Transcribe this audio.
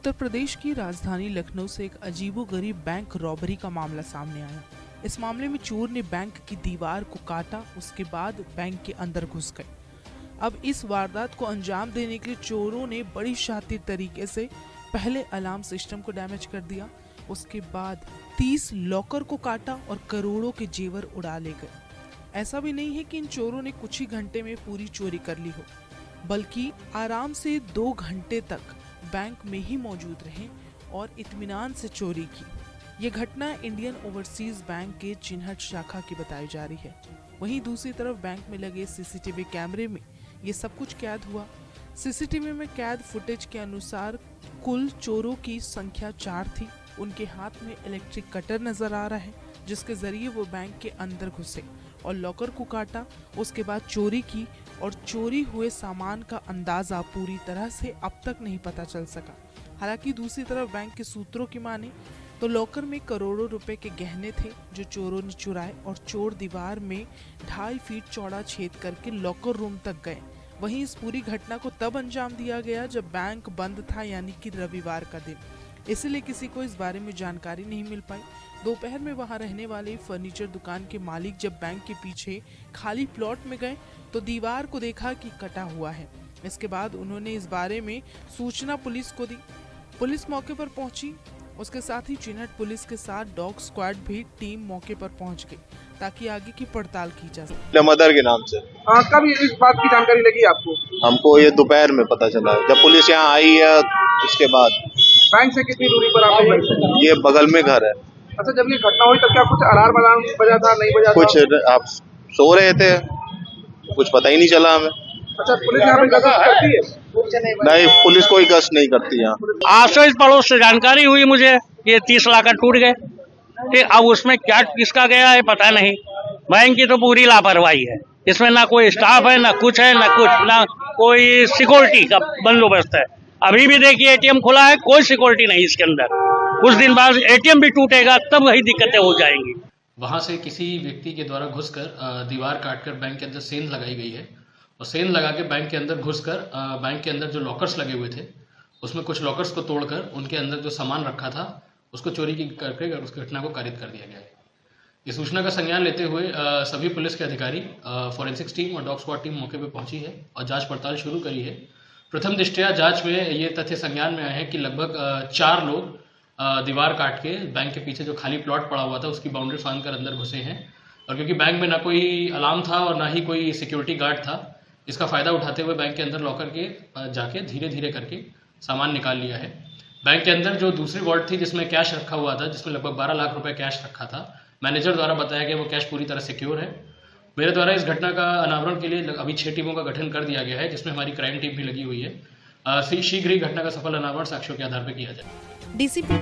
उत्तर प्रदेश की राजधानी लखनऊ से एक अजीबोगरीब बैंक रॉबरी का मामला सामने आया। इस मामले में चोर ने बैंक की दीवार को काटा, उसके बाद बैंक के अंदर घुस गए। अब इस वारदात को अंजाम देने के लिए चोरों ने बड़ी शातिर तरीके से पहले अलार्म सिस्टम को डैमेज कर दिया, उसके बाद 30 लॉकर को काटा और करोड़ों के जेवर उड़ा ले गए। ऐसा भी नहीं है कि इन चोरों ने कुछ ही घंटे में पूरी चोरी कर ली हो, बल्कि आराम से 2 घंटे तक बैंक में ही मौजूद रहे और इत्मीनान से चोरी की। ये घटना इंडियन ओवरसीज बैंक के चिन्हट शाखा की बताई जा रही है। वहीं दूसरी तरफ बैंक में लगे सीसीटीवी कैमरे में ये सब कुछ कैद हुआ। सीसीटीवी में कैद फुटेज के अनुसार कुल चोरों की संख्या 4 थी। उनके हाथ में इलेक्ट्रिक कटर नजर आ रहा है, जिसके जरिए वो बैंक के अंदर घुसे और लॉकर को काटा, उसके बाद चोरी की और चोरी हुए सामान का अंदाजा पूरी तरह से अब तक नहीं पता चल सका। हालांकि दूसरी तरफ बैंक के सूत्रों की माने तो लॉकर में करोड़ों रुपए के गहने थे जो चोरों ने चुराए और चोर दीवार में 2.5 फीट चौड़ा छेद करके लॉकर रूम तक गए। वहीं इस पूरी घटना को तब अंजाम दिया गया जब बैंक बंद था, यानी कि रविवार का दिन। इसलिए किसी को इस बारे में जानकारी नहीं मिल पाई। दोपहर में वहां रहने वाले फर्नीचर दुकान के मालिक जब बैंक के पीछे खाली प्लॉट में गए तो दीवार को देखा कि कटा हुआ है। इसके बाद उन्होंने इस बारे में सूचना पुलिस को दी। पुलिस मौके पर पहुंची, उसके साथ ही चिन्हट पुलिस के साथ डॉग स्क्वाड भी टीम मौके पर पहुंच गई ताकि आगे की पड़ताल की जा सके। मदर के नाम से कब इस बात की जानकारी लगी आपको? हमको ये दोपहर में पता चला, जब पुलिस यहाँ आई है उसके बाद। बैंक से कितनी दूरी पर आपके घर से? ये बगल में घर है। अच्छा, जब ये घटना हुई तब क्या कुछ अलार्म बजा था, नहीं बजा था? कुछ आप सो रहे थे, कुछ पता ही नहीं चला हमें। अच्छा, पुलिस यहाँ पे गश्त करती है? नहीं, पुलिस कोई गश्त नहीं करती यहाँ। आसो इस पड़ोस से जानकारी हुई मुझे, ये 30 लाख टूट गए। ठीक, अब उसमें क्या किसका गया है पता नहीं। बैंक की तो पूरी लापरवाही है, इसमें ना कोई स्टाफ है, ना कुछ है, ना कोई सिक्योरिटी का बंदोबस्त है। अभी भी देखिए एटीएम खुला है, कोई सिक्योरिटी नहीं इसके अंदर। कुछ दिन बाद एटीएम भी टूटेगा, तब वही दिक्कतें हो जाएंगी। वहां से किसी व्यक्ति के द्वारा घुसकर दीवार काटकर बैंक के अंदर सेंध लगाई गई है और सेंध लगा के बैंक के अंदर घुसकर बैंक के अंदर जो लॉकर्स लगे हुए थे उसमें कुछ लॉकर्स को तोड़कर उनके अंदर जो सामान रखा था उसको चोरी की करके उस घटना को कारित कर दिया गया है। इस सूचना का संज्ञान लेते हुए सभी पुलिस के अधिकारी, फॉरेंसिक्स टीम और डॉग स्क्वाड टीम मौके पर पहुंची है और जांच पड़ताल शुरू करी है। प्रथम दृष्टया जांच में ये तथ्य संज्ञान में आए हैं कि लगभग 4 लोग दीवार काट के बैंक के पीछे जो खाली प्लॉट पड़ा हुआ था उसकी बाउंड्री फांद कर अंदर घुसे हैं और क्योंकि बैंक में ना कोई अलार्म था और ना ही कोई सिक्योरिटी गार्ड था, इसका फायदा उठाते हुए बैंक के अंदर लॉकर के जाके धीरे धीरे करके सामान निकाल लिया है। बैंक के अंदर जो दूसरी वॉल्ट थी जिसमें कैश रखा हुआ था, जिसमें लगभग 12 लाख रुपए कैश रखा था, मैनेजर द्वारा बताया गया वो कैश पूरी तरह सिक्योर है। मेरे द्वारा इस घटना का अनावरण के लिए अभी 6 टीमों का गठन कर दिया गया है, जिसमें हमारी क्राइम टीम भी लगी हुई है। शीघ्र ही घटना का सफल अनावरण साक्ष्यों के आधार पर किया जाए। DCP